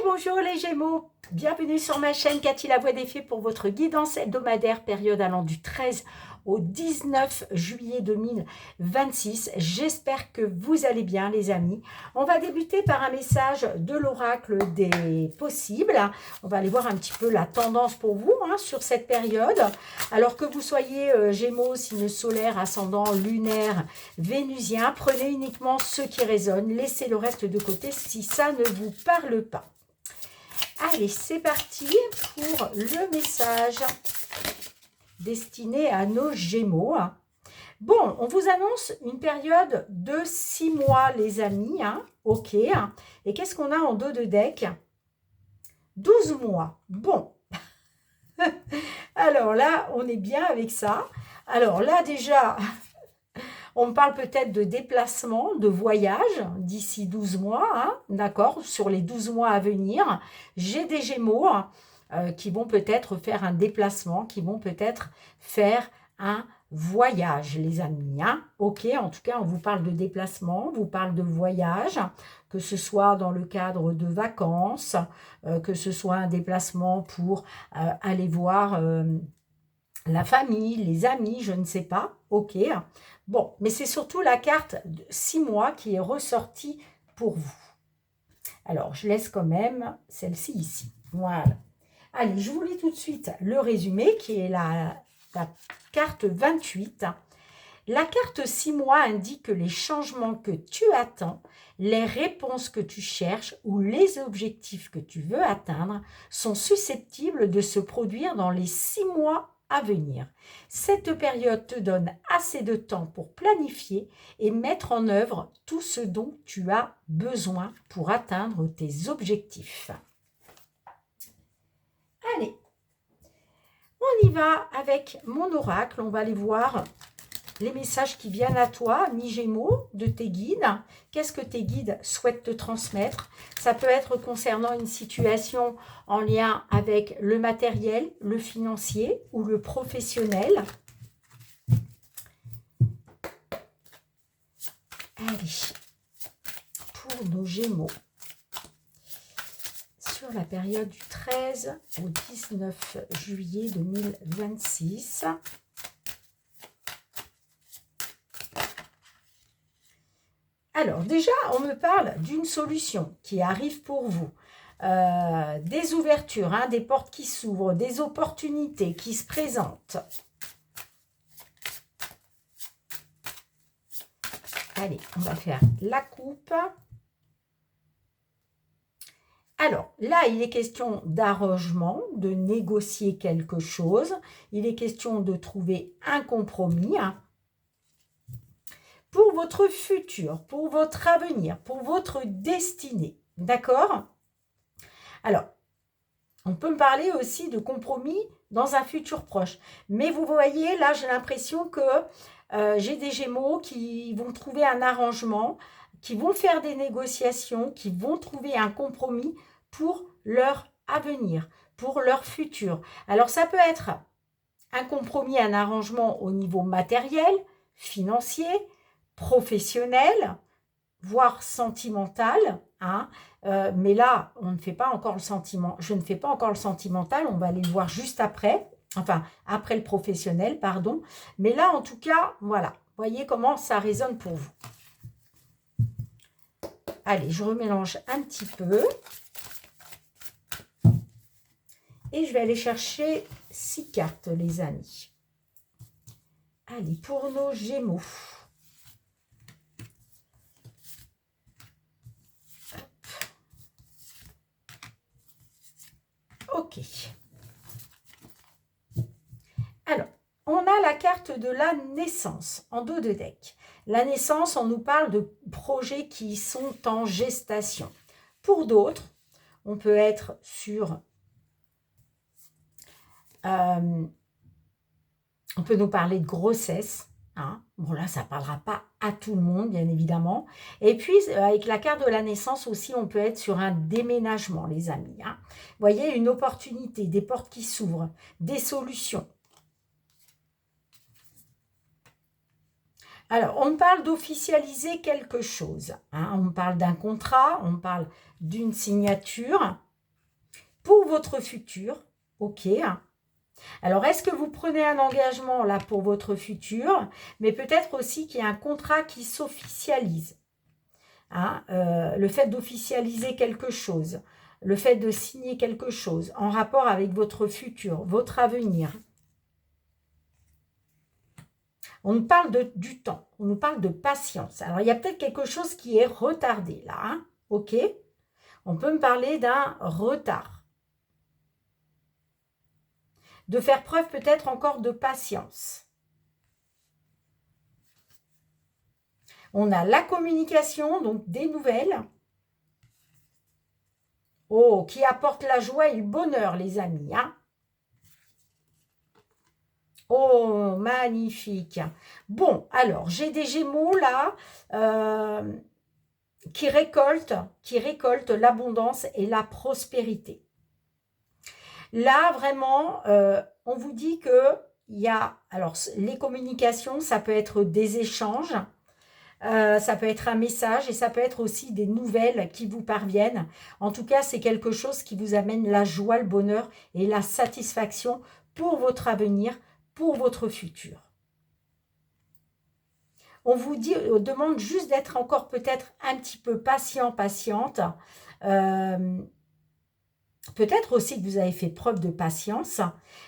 Bonjour les Gémeaux, bienvenue sur ma chaîne Cathy la Voix des Fées pour votre guidance hebdomadaire période allant du 13 au 19 juillet 2026. J'espère que vous allez bien les amis. On va débuter par un message de l'oracle des possibles. On va aller voir un petit peu la tendance pour vous sur cette période. Alors que vous soyez Gémeaux, signe solaire, ascendant, lunaire, vénusien, prenez uniquement ce qui résonne. Laissez le reste de côté si ça ne vous parle pas. Allez, c'est parti pour le message destiné à nos Gémeaux. Bon, on vous annonce une période de 6 mois, les amis. Ok. Et qu'est-ce qu'on a en dos de deck? 12 mois. Bon. Alors là, on est bien avec ça. Alors là, déjà... On me parle peut-être de déplacement, de voyage d'ici 12 mois, d'accord, sur les 12 mois à venir. J'ai des Gémeaux qui vont peut-être faire un déplacement, qui vont peut-être faire un voyage, les amis. Ok, en tout cas, on vous parle de déplacement, on vous parle de voyage, que ce soit dans le cadre de vacances, que ce soit un déplacement pour aller voir la famille, les amis, je ne sais pas. Ok. Bon, mais c'est surtout la carte de 6 mois qui est ressortie pour vous. Alors, je laisse quand même celle-ci ici. Voilà. Allez, je vous lis tout de suite le résumé qui est la carte 28. La carte 6 mois indique que les changements que tu attends, les réponses que tu cherches ou les objectifs que tu veux atteindre sont susceptibles de se produire dans les 6 mois à venir. Cette période te donne assez de temps pour planifier et mettre en œuvre tout ce dont tu as besoin pour atteindre tes objectifs. Allez, on y va avec mon oracle. On va aller voir les messages qui viennent à toi, mi-Gémeaux, de tes guides. Qu'est-ce que tes guides souhaitent te transmettre? Ça peut être concernant une situation en lien avec le matériel, le financier ou le professionnel. Allez, pour nos Gémeaux, sur la période du 13 au 19 juillet 2026, alors déjà, on me parle d'une solution qui arrive pour vous. Des ouvertures, des portes qui s'ouvrent, des opportunités qui se présentent. Allez, on va faire la coupe. Alors, là, il est question d'arrangement, de négocier quelque chose. Il est question de trouver un compromis. Pour votre futur, pour votre avenir, pour votre destinée. D'accord? Alors, on peut me parler aussi de compromis dans un futur proche. Mais vous voyez, là, j'ai l'impression que j'ai des Gémeaux qui vont trouver un arrangement, qui vont faire des négociations, qui vont trouver un compromis pour leur avenir, pour leur futur. Alors, ça peut être un compromis, un arrangement au niveau matériel, financier, professionnel, voire sentimental, mais là, on ne fait pas encore le sentiment. Je ne fais pas encore le sentimental, on va aller le voir juste après, enfin, après le professionnel, pardon. Mais là, en tout cas, voilà, voyez comment ça résonne pour vous. Allez, je remélange un petit peu. Et je vais aller chercher 6 cartes, les amis. Allez, pour nos Gémeaux. Ok. Alors, on a la carte de la naissance en dos de deck. La naissance, on nous parle de projets qui sont en gestation. Pour d'autres, on peut être sur... on peut nous parler de grossesse. Bon, là, ça ne parlera pas à tout le monde, bien évidemment. Et puis, avec la carte de la naissance aussi, on peut être sur un déménagement, les amis. Vous voyez, une opportunité, des portes qui s'ouvrent, des solutions. Alors, on parle d'officialiser quelque chose. On parle d'un contrat, on parle d'une signature. pour votre futur. Ok. Alors, est-ce que vous prenez un engagement là pour votre futur, mais peut-être aussi qu'il y a un contrat qui s'officialise. Hein, le fait d'officialiser quelque chose, le fait de signer quelque chose en rapport avec votre futur, votre avenir. On nous parle du temps, on nous parle de patience. Alors, il y a peut-être quelque chose qui est retardé là, hein, ok? On peut me parler d'un retard. De faire preuve peut-être encore de patience. On a la communication, donc des nouvelles. Oh, qui apporte la joie et le bonheur, les amis, hein? Oh, magnifique. Bon, alors, j'ai des Gémeaux là qui récoltent l'abondance et la prospérité. Là, vraiment, on vous dit que il y a, alors, les communications, ça peut être des échanges, ça peut être un message et ça peut être aussi des nouvelles qui vous parviennent. En tout cas, c'est quelque chose qui vous amène la joie, le bonheur et la satisfaction pour votre avenir, pour votre futur. On vous demande juste d'être encore peut-être un petit peu patient, patiente. Peut-être aussi que vous avez fait preuve de patience.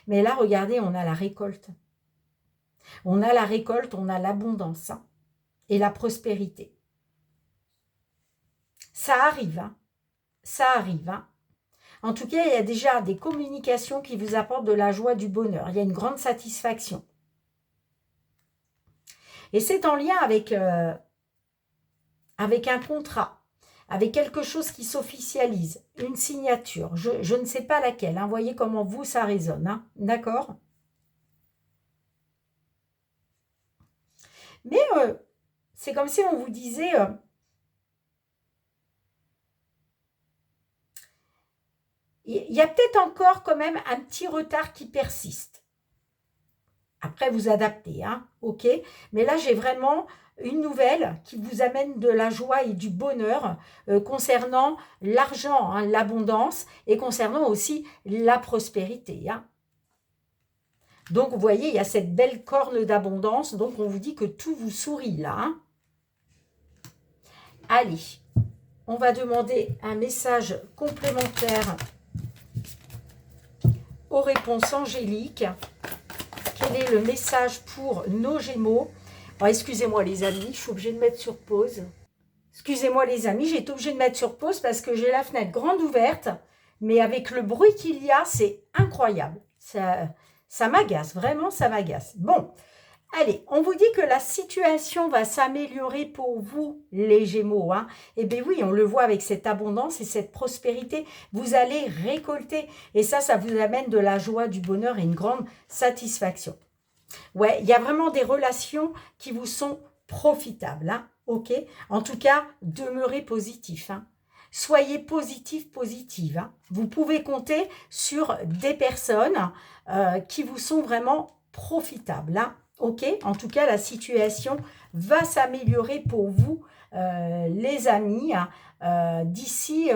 Mais là, regardez, on a la récolte. On a la récolte, on a l'abondance et la prospérité. Ça arrive, hein. Ça arrive, hein. En tout cas, il y a déjà des communications qui vous apportent de la joie, du bonheur. Il y a une grande satisfaction. Et c'est en lien avec un contrat, avec quelque chose qui s'officialise, une signature. Je ne sais pas laquelle. Hein. Voyez comment vous, ça résonne. Hein. D'accord? Mais c'est comme si on vous disait... il y a peut-être encore quand même un petit retard qui persiste. Après, vous adaptez, hein, ok. Mais là, j'ai vraiment une nouvelle qui vous amène de la joie et du bonheur concernant l'argent, hein, l'abondance et concernant aussi la prospérité. Hein. Donc, vous voyez, il y a cette belle corne d'abondance. Donc, on vous dit que tout vous sourit là. Hein. Allez, on va demander un message complémentaire aux réponses angéliques. Quel est le message pour nos Gémeaux? Oh, excusez-moi les amis, je suis obligée de mettre sur pause. Excusez-moi les amis, j'ai été obligée de mettre sur pause parce que j'ai la fenêtre grande ouverte. Mais avec le bruit qu'il y a, c'est incroyable. Ça m'agace, vraiment ça m'agace. Bon, allez, on vous dit que la situation va s'améliorer pour vous, les Gémeaux. Hein. Eh bien oui, on le voit avec cette abondance et cette prospérité. Vous allez récolter. Et ça vous amène de la joie, du bonheur et une grande satisfaction. Ouais, il y a vraiment des relations qui vous sont profitables. Hein, ok? En tout cas, demeurez positif. Hein. Soyez positif, positive. Hein. Vous pouvez compter sur des personnes qui vous sont vraiment profitables. Hein. Ok, en tout cas, la situation va s'améliorer pour vous, les amis, hein, d'ici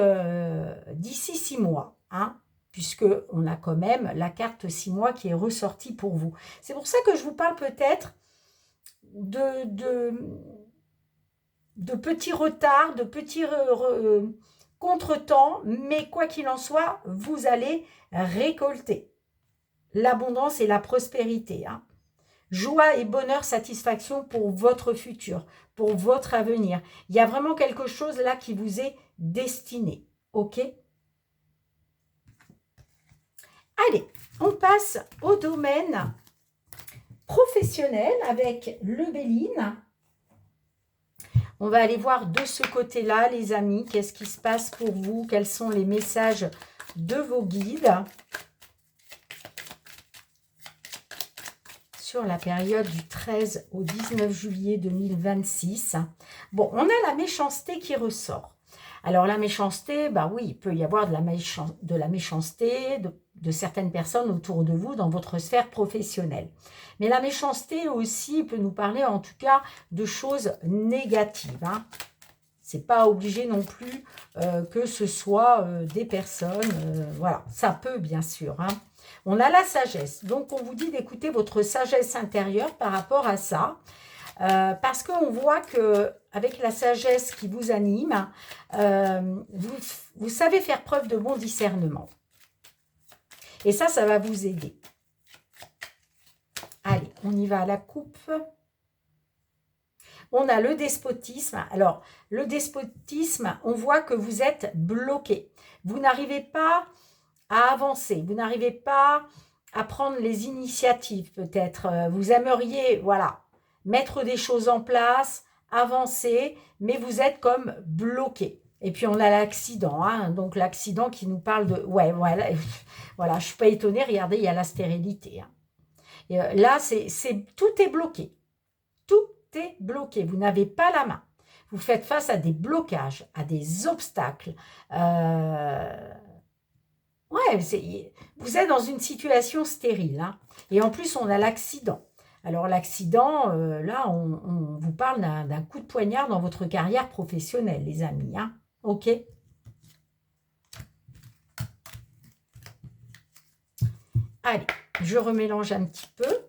6 mois. Hein, puisqu'on a quand même la carte 6 mois qui est ressortie pour vous. C'est pour ça que je vous parle peut-être de petits retards, de petits contretemps, mais quoi qu'il en soit, vous allez récolter l'abondance et la prospérité. Hein. Joie et bonheur, satisfaction pour votre futur, pour votre avenir. Il y a vraiment quelque chose là qui vous est destiné. Ok ? Allez, on passe au domaine professionnel avec le Béline. On va aller voir de ce côté-là, les amis, qu'est-ce qui se passe pour vous, quels sont les messages de vos guides sur la période du 13 au 19 juillet 2026. Bon, on a la méchanceté qui ressort. Alors, la méchanceté, bah oui, il peut y avoir de la méchanceté de certaines personnes autour de vous dans votre sphère professionnelle. Mais la méchanceté aussi peut nous parler en tout cas de choses négatives. Hein. C'est pas obligé non plus que ce soit des personnes. Voilà, ça peut bien sûr. Hein. On a la sagesse. Donc, on vous dit d'écouter votre sagesse intérieure par rapport à ça. Parce qu'on voit que avec la sagesse qui vous anime, vous savez faire preuve de bon discernement. Et ça va vous aider. Allez, on y va à la coupe. On a le despotisme. Alors, le despotisme, on voit que vous êtes bloqué. Vous n'arrivez pas à avancer. Vous n'arrivez pas à prendre les initiatives, peut-être. Vous aimeriez, voilà, mettre des choses en place, avancer, mais vous êtes comme bloqué. Et puis, on a l'accident. Hein, donc, l'accident qui nous parle de... Ouais, voilà, voilà, je ne suis pas étonnée. Regardez, il y a la stérilité. Hein. Et, là, tout est bloqué. Tout est bloqué. Vous n'avez pas la main. Vous faites face à des blocages, à des obstacles. Ouais, vous êtes dans une situation stérile. Hein. Et en plus, on a l'accident. Alors, l'accident, là, on vous parle d'un coup de poignard dans votre carrière professionnelle, les amis. Hein. OK? Allez, je remélange un petit peu.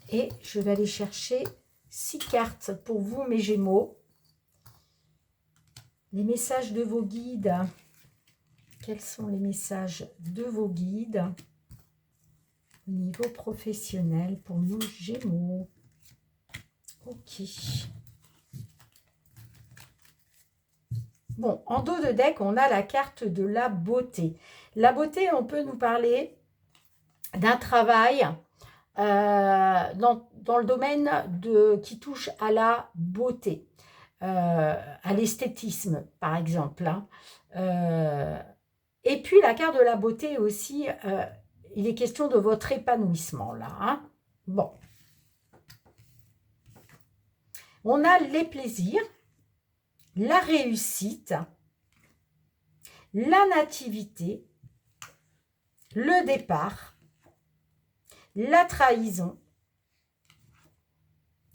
Et je vais aller chercher 6 cartes pour vous, mes Gémeaux. Les messages de vos guides. Quels sont les messages de vos guides au niveau professionnel pour nos Gémeaux? Ok. Bon, en dos de deck, on a la carte de la beauté. La beauté, on peut nous parler d'un travail dans le domaine qui touche à la beauté, à l'esthétisme, par exemple. Hein. Et puis, la carte de la beauté aussi, il est question de votre épanouissement, là. Hein. Bon. On a les plaisirs, la réussite, la nativité, le départ, la trahison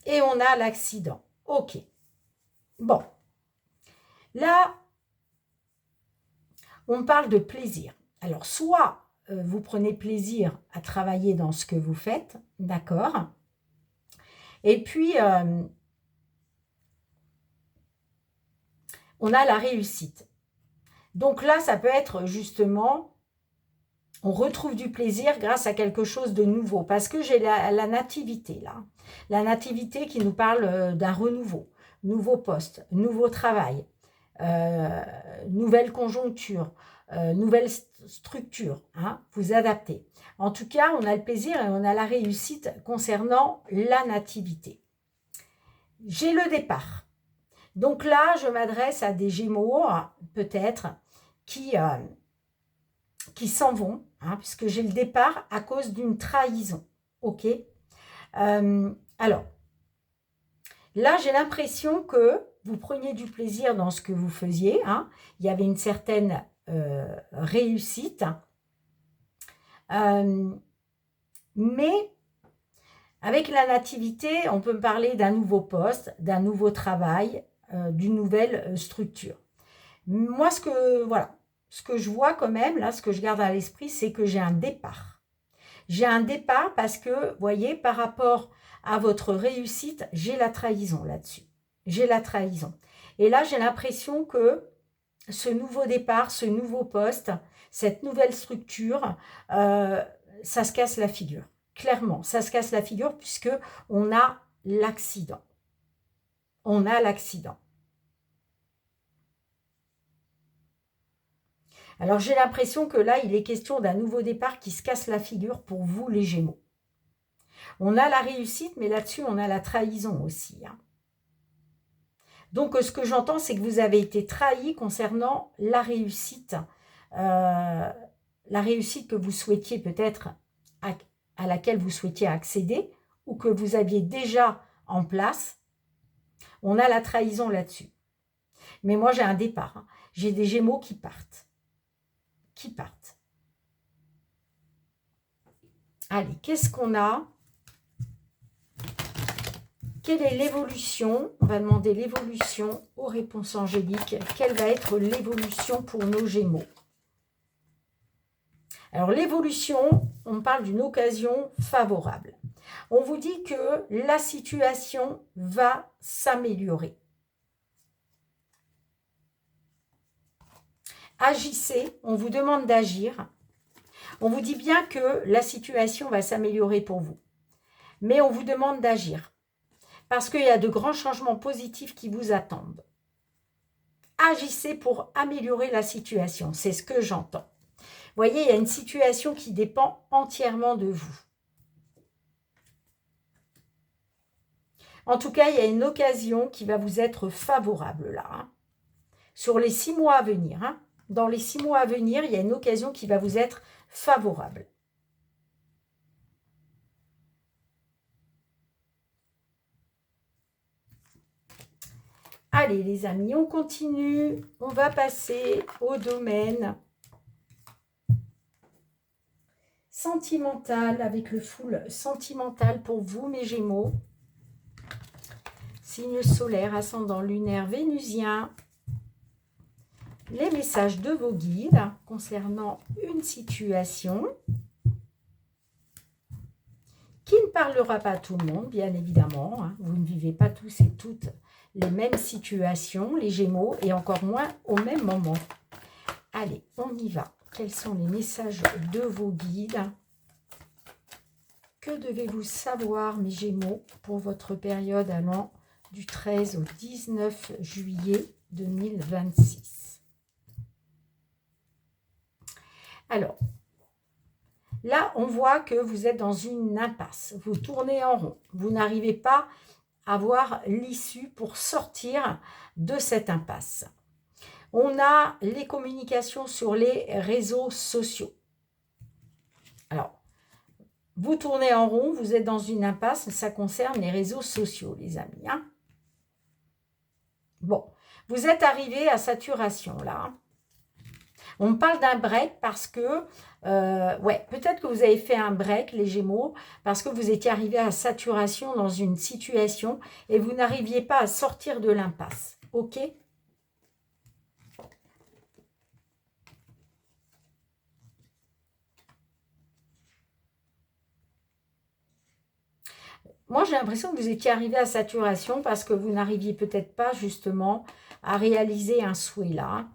et on a l'accident. Ok. Bon. Là, on parle de plaisir. Alors, soit vous prenez plaisir à travailler dans ce que vous faites, d'accord? Et puis, on a la réussite. Donc là, ça peut être justement, on retrouve du plaisir grâce à quelque chose de nouveau. Parce que j'ai la nativité, là. La nativité qui nous parle d'un renouveau, nouveau poste, nouveau travail, nouvelle conjoncture, nouvelle structure. Hein, vous adaptez. En tout cas, on a le plaisir et on a la réussite concernant la nativité. J'ai le départ. Donc là, je m'adresse à des Gémeaux, peut-être, qui s'en vont, hein, puisque j'ai le départ à cause d'une trahison. Ok. Alors, là, j'ai l'impression que vous preniez du plaisir dans ce que vous faisiez. Hein. Il y avait une certaine réussite. Mais avec la nativité, on peut me parler d'un nouveau poste, d'un nouveau travail, d'une nouvelle structure. Moi, ce que je vois quand même, là, ce que je garde à l'esprit, c'est que j'ai un départ. J'ai un départ parce que, vous voyez, par rapport à votre réussite, j'ai la trahison là-dessus. J'ai la trahison. Et là, j'ai l'impression que ce nouveau départ, ce nouveau poste, cette nouvelle structure, ça se casse la figure. Clairement, ça se casse la figure puisque on a l'accident. On a l'accident. Alors, j'ai l'impression que là, il est question d'un nouveau départ qui se casse la figure pour vous, les Gémeaux. On a la réussite, mais là-dessus, on a la trahison aussi. Hein. Donc, ce que j'entends, c'est que vous avez été trahi concernant la réussite que vous souhaitiez peut-être, à laquelle vous souhaitiez accéder, ou que vous aviez déjà en place. On a la trahison là-dessus. Mais moi, j'ai un départ. Hein. J'ai des Gémeaux qui partent. Allez, qu'est-ce qu'on a Quelle est l'évolution? On va demander l'évolution aux réponses angéliques. Quelle va être l'évolution pour nos Gémeaux? Alors l'évolution, on parle d'une occasion favorable. On vous dit que la situation va s'améliorer. Agissez, on vous demande d'agir. On vous dit bien que la situation va s'améliorer pour vous. Mais on vous demande d'agir. Parce qu'il y a de grands changements positifs qui vous attendent. Agissez pour améliorer la situation. C'est ce que j'entends. Vous voyez, il y a une situation qui dépend entièrement de vous. En tout cas, il y a une occasion qui va vous être favorable là. Hein. Sur les 6 mois à venir. Hein. Dans les 6 mois à venir, il y a une occasion qui va vous être favorable. Allez les amis, on continue. On va passer au domaine sentimental avec le full sentimental pour vous mes Gémeaux. Signe solaire, ascendant lunaire, vénusien. Les messages de vos guides concernant une situation qui ne parlera pas à tout le monde, bien évidemment. Hein. Vous ne vivez pas tous et toutes les mêmes situations, les Gémeaux, et encore moins au même moment. Allez, on y va. Quels sont les messages de vos guides? Que devez-vous savoir, mes Gémeaux, pour votre période allant du 13 au 19 juillet 2026? Alors, là, on voit que vous êtes dans une impasse. Vous tournez en rond. Vous n'arrivez pas à voir l'issue pour sortir de cette impasse. On a les communications sur les réseaux sociaux. Alors, vous tournez en rond, vous êtes dans une impasse, ça concerne les réseaux sociaux, les amis. Hein. Bon, vous êtes arrivé à saturation, là. On me parle d'un break parce que, ouais, peut-être que vous avez fait un break, les Gémeaux, parce que vous étiez arrivé à saturation dans une situation et vous n'arriviez pas à sortir de l'impasse. Ok ? Moi, j'ai l'impression que vous étiez arrivé à saturation parce que vous n'arriviez peut-être pas, justement, à réaliser un souhait là.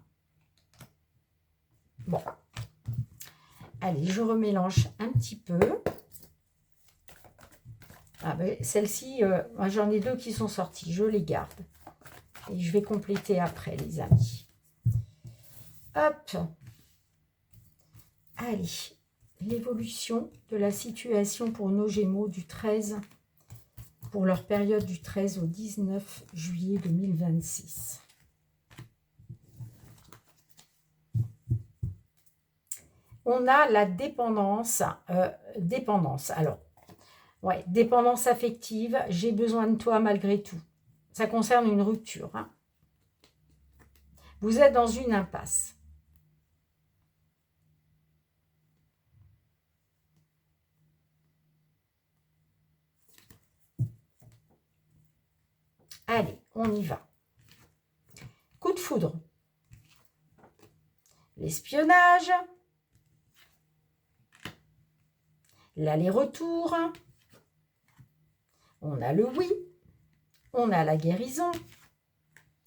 Bon. Allez, je remélange un petit peu. Ah ben, celle-ci, moi j'en ai 2 qui sont sorties. Je les garde. Et je vais compléter après, les amis. Hop. Allez. L'évolution de la situation pour nos Gémeaux du 13, pour leur période du 13 au 19 juillet 2026. On a la dépendance. Alors, ouais, dépendance affective. J'ai besoin de toi malgré tout. Ça concerne une rupture. Hein. Vous êtes dans une impasse. Allez, on y va. Coup de foudre. L'espionnage. L'aller-retour. On a le oui. On a la guérison.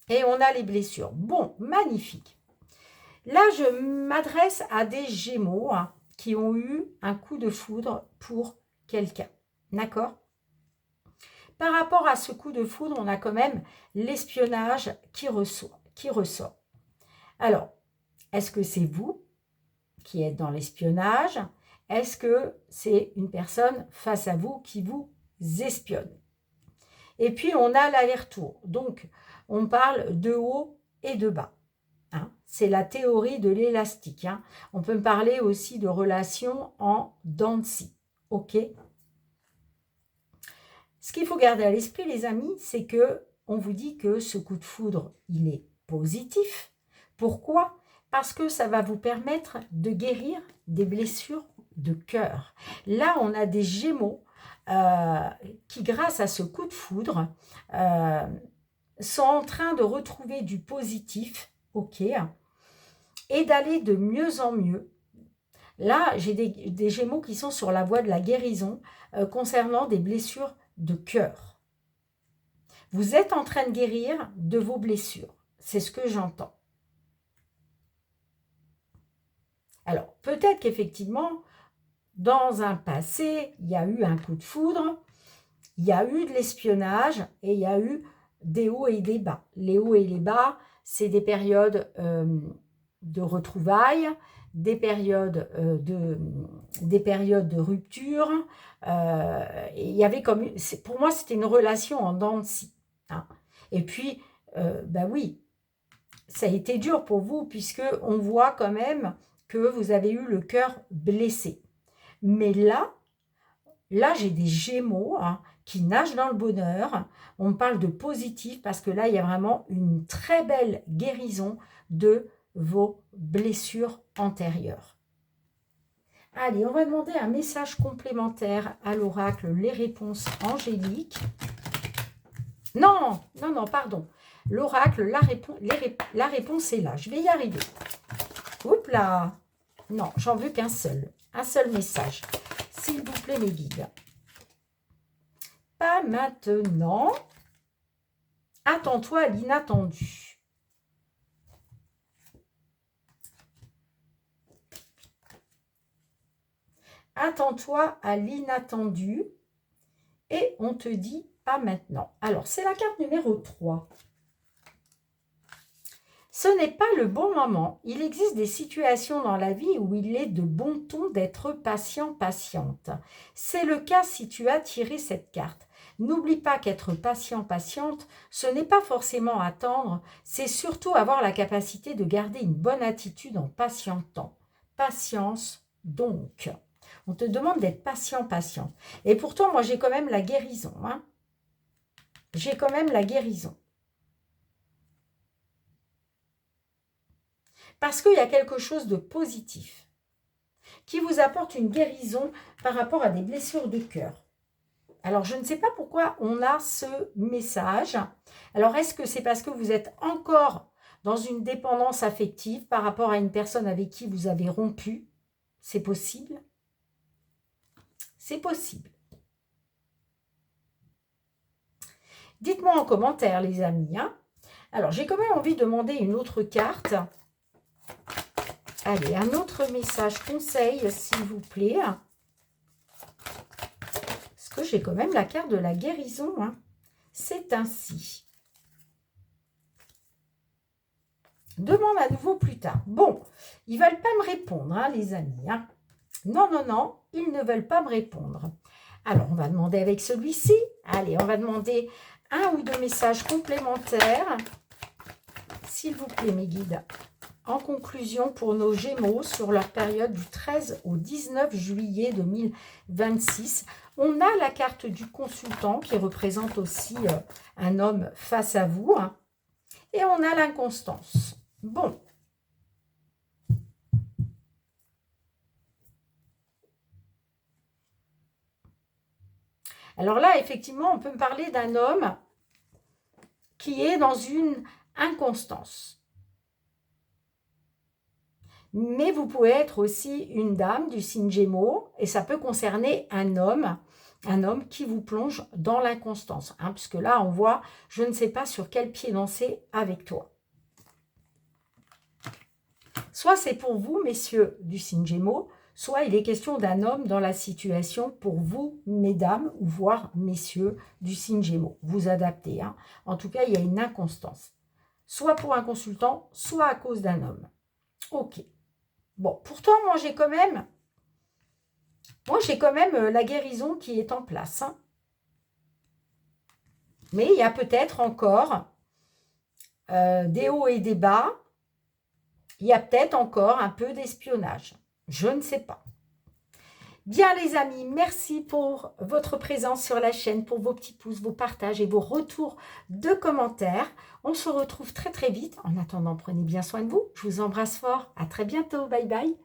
Et on a les blessures. Bon, magnifique. Là, je m'adresse à des Gémeaux hein, qui ont eu un coup de foudre pour quelqu'un. D'accord ? Par rapport à ce coup de foudre, on a quand même l'espionnage qui ressort. Alors, est-ce que c'est vous qui êtes dans l'espionnage? Est-ce que c'est une personne face à vous qui vous espionne? Et puis, on a l'aller-retour. Donc, on parle de haut et de bas. Hein. C'est la théorie de l'élastique. Hein. On peut me parler aussi de relations en dents de scie. OK ? Ce qu'il faut garder à l'esprit, les amis, c'est que on vous dit que ce coup de foudre, il est positif. Pourquoi? Parce que ça va vous permettre de guérir des blessures de cœur. Là, on a des Gémeaux qui, grâce à ce coup de foudre, sont en train de retrouver du positif, ok, et d'aller de mieux en mieux. Là, j'ai des Gémeaux qui sont sur la voie de la guérison concernant des blessures de cœur. Vous êtes en train de guérir de vos blessures. C'est ce que j'entends. Alors, peut-être qu'effectivement, dans un passé, il y a eu un coup de foudre, il y a eu de l'espionnage et il y a eu des hauts et des bas. Les hauts et les bas, c'est des périodes de retrouvailles, des périodes de rupture. Et il y avait comme, pour moi, c'était une relation en dents de scie. Hein. Et puis, ben oui, ça a été dur pour vous puisque on voit quand même que vous avez eu le cœur blessé. Mais là j'ai des Gémeaux qui nagent dans le bonheur. On me parle de positif parce que là, il y a vraiment une très belle guérison de vos blessures antérieures. Allez, on va demander un message complémentaire à l'oracle, les réponses angéliques. Non, pardon. L'oracle, la réponse est là. Je vais y arriver. Oups là. Non, j'en veux qu'un seul message. S'il vous plaît, mes guides. Pas maintenant. Attends-toi à l'inattendu. Attends-toi à l'inattendu. Et on te dit pas maintenant. Alors, c'est la carte numéro 3. Ce n'est pas le bon moment. Il existe des situations dans la vie où il est de bon ton d'être patient, patiente. C'est le cas si tu as tiré cette carte. N'oublie pas qu'être patient, patiente, ce n'est pas forcément attendre, c'est surtout avoir la capacité de garder une bonne attitude en patientant. Patience donc. On te demande d'être patient, patiente. Et pourtant, moi, j'ai quand même la guérison. Hein. J'ai quand même la guérison. Parce qu'il y a quelque chose de positif qui vous apporte une guérison par rapport à des blessures de cœur. Alors, je ne sais pas pourquoi on a ce message. Alors, est-ce que c'est parce que vous êtes encore dans une dépendance affective par rapport à une personne avec qui vous avez rompu? C'est possible. C'est possible. Dites-moi en commentaire, les amis. Hein. Alors, j'ai quand même envie de demander une autre carte. Allez, un autre message conseil, s'il vous plaît. Parce que j'ai quand même la carte de la guérison. Hein. C'est ainsi. Demande à nouveau plus tard. Bon, ils ne veulent pas me répondre, hein, les amis. Hein. Non, ils ne veulent pas me répondre. Alors, on va demander avec celui-ci. Allez, on va demander un ou deux messages complémentaires. S'il vous plaît, mes guides. En conclusion, pour nos Gémeaux, sur leur période du 13 au 19 juillet 2026, on a la carte du consultant qui représente aussi un homme face à vous. Hein, et on a l'inconstance. Bon. Alors là, effectivement, on peut me parler d'un homme qui est dans une inconstance. Mais vous pouvez être aussi une dame du signe Gémeaux et ça peut concerner un homme qui vous plonge dans l'inconstance. Hein, puisque là, on voit, je ne sais pas sur quel pied danser avec toi. Soit c'est pour vous, messieurs du signe Gémeaux, soit il est question d'un homme dans la situation pour vous, mesdames, ou voire messieurs du signe Gémeaux. Vous adaptez. Hein. En tout cas, il y a une inconstance. Soit pour un consultant, soit à cause d'un homme. Ok. Bon, pourtant, moi, j'ai quand même la guérison qui est en place. Hein. Mais il y a peut-être encore des hauts et des bas. Il y a peut-être encore un peu d'espionnage. Je ne sais pas. Bien, les amis, merci pour votre présence sur la chaîne, pour vos petits pouces, vos partages et vos retours de commentaires. On se retrouve très, très vite. En attendant, prenez bien soin de vous. Je vous embrasse fort. À très bientôt. Bye, bye.